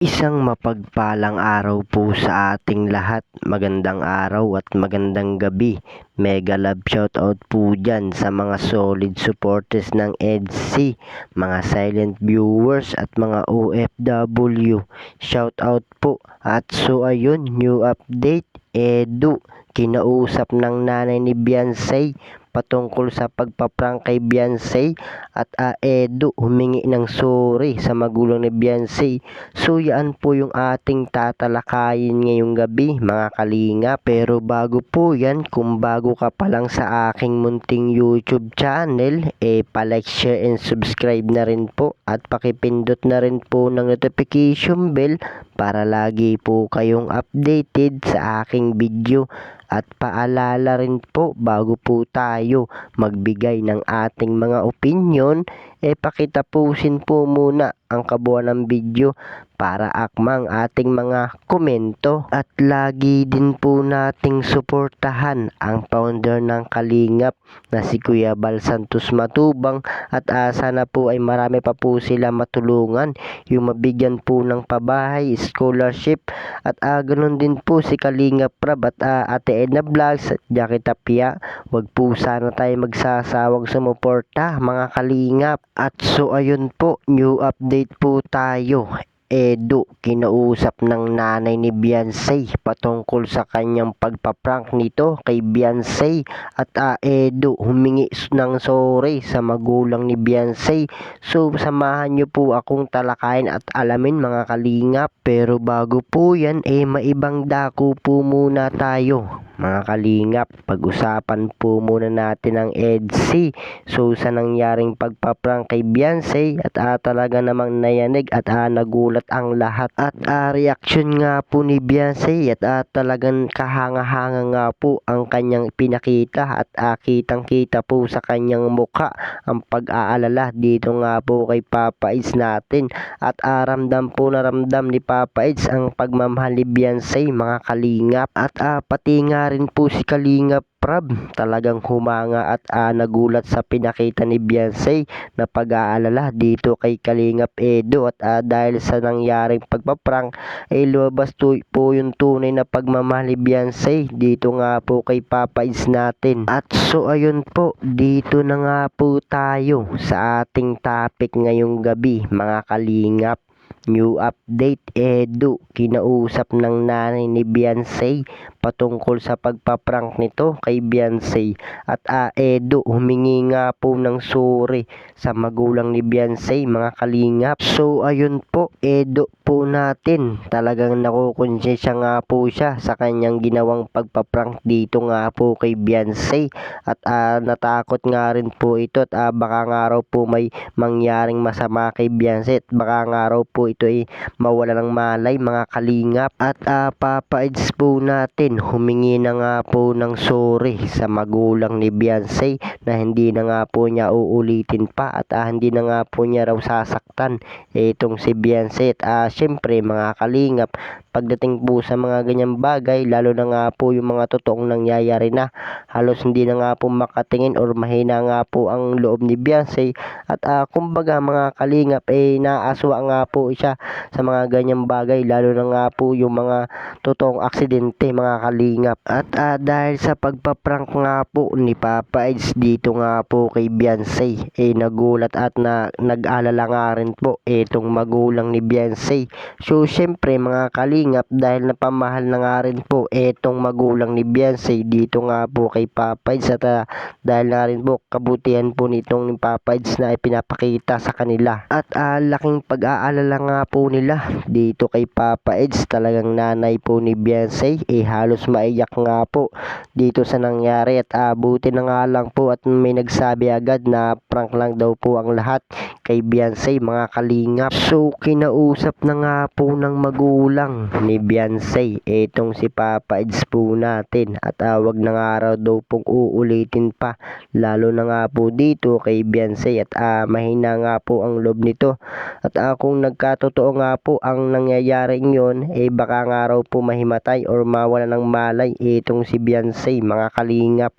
Isang mapagpalang araw po sa ating lahat. Magandang araw at magandang gabi. Mega love shoutout po dyan sa mga solid supporters ng EDC, mga silent viewers at mga OFW. Shoutout po. At so ayun, new update. Edu, kinausap ng nanay ni Beyonce patungkol sa pagpaprank kay Beyonce at Edu humingi ng sorry sa magulang ni Beyonce. So yan po yung ating tatalakayin ngayong gabi mga kalinga. Pero bago po yan, kung bago ka pa lang sa aking munting YouTube channel, palike, share and subscribe na rin po at pakipindot na rin po ng notification bell para lagi po kayong updated sa aking video. At paalala rin po bago po tayo magbigay ng ating mga opinion, pakitapusin po muna ang kabuuan ng video para akmang ating mga komento. At lagi din po nating suportahan ang founder ng Kalingap na si Kuya Bal Santos Matubang at sana po ay marami pa po sila matulungan, yung mabigyan po ng pabahay, scholarship at ganoon din po si Kalingap Prab at Ate Edna Vlogs at Jackie Tapia. Wag po sana tayo magsasawang sumuporta mga Kalingap. At so ayun po, new update po tayo. Edu, kinausap ng nanay ni Beyonce patungkol sa kanyang pagpaprank nito kay Beyonce at Edu humingi ng sorry sa magulang ni Beyonce. So samahan niyo po akong talakayin at alamin mga kalingap. Pero bago po yan, maibang dako po muna tayo mga kalingap. Pag-usapan po muna natin ang EDC. So sa nangyaring pagpaprank kay Beyonce at talaga namang nayanig at nagulat ang lahat. At reaksyon nga po ni Beyonce at talagang kahanga-hanga nga po ang kanyang pinakita at kitang-kita po sa kanyang mukha ang pag-aalala dito nga po kay Papa Eds natin. At ramdam po na ramdam ni Papa Eds ang pagmamahal ni Beyonce mga kalingap. At pati nga rin po si Kalingap Prab talagang humanga at nagulat sa pinakita ni Beyonce na pag-aalala dito kay Kalingap Edu. At dahil sa nangyaring pagpaprank lumabas po yung tunay na pagmamahal ni Beyonce dito nga po kay Papa Eds natin. At so ayun po, dito na nga po tayo sa ating topic ngayong gabi mga kalingap. New update, Edu, kinausap ng nanay ni Beyonce patungkol sa pagpaprank nito kay Beyonce. At Edu humingi nga po ng sorry sa magulang ni Beyonce mga kalingap. So ayun po, Edu po natin talagang nakukonsensya nga po siya sa kanyang ginawang pagpaprank dito nga po kay Beyonce. At natakot nga rin po ito at baka nga raw po may mangyaring masama kay Beyonce at baka nga raw po ito ay mawala ng malay mga kalingap. At Papa Eds po natin humingi na nga po ng sorry sa magulang ni Beyonce na hindi na nga po niya uulitin pa at hindi na nga po niya raw sasaktan itong si Beyonce. At syempre mga kalingap, pagdating po sa mga ganyang bagay, lalo na nga po yung mga totoong nangyayari na, halos hindi na nga po makatingin or mahina nga po ang loob ni Beyonce. At kumbaga mga kalingap naaswa nga po siya sa mga ganyang bagay, lalo na nga po yung mga totoong aksidente mga kalingap. At dahil sa pagpaprank nga po ni Papa Eds dito nga po kay Beyonce, nagulat at nag-alala nga rin po itong magulang ni Beyonce. So syempre mga kalingap, dahil napamahal na nga rin po itong magulang ni Beyonce dito nga po kay Papa Eds at dahil na rin po kabutihan po nitong ni Papa Eds na ipinapakita sa kanila. At laking pag-aalala nga po nila dito kay Papa Eds, talagang nanay po ni Beyonce halos maiyak nga po dito sa nangyari. At buti na nga lang po at may nagsabi agad na prank lang daw po ang lahat kay Beyonce mga kalingap. So kinausap na nga po ng magulang ni Beyonce itong si Papa Eds po natin at wag na nga raw daw pong uulitin pa, lalo na nga po dito kay Beyonce. At mahina nga po ang loob nito at kung nagkatotoo nga po ang nangyayaring yon, baka nga raw po mahimatay or mawala ng malay itong si Beyonce mga kalingap.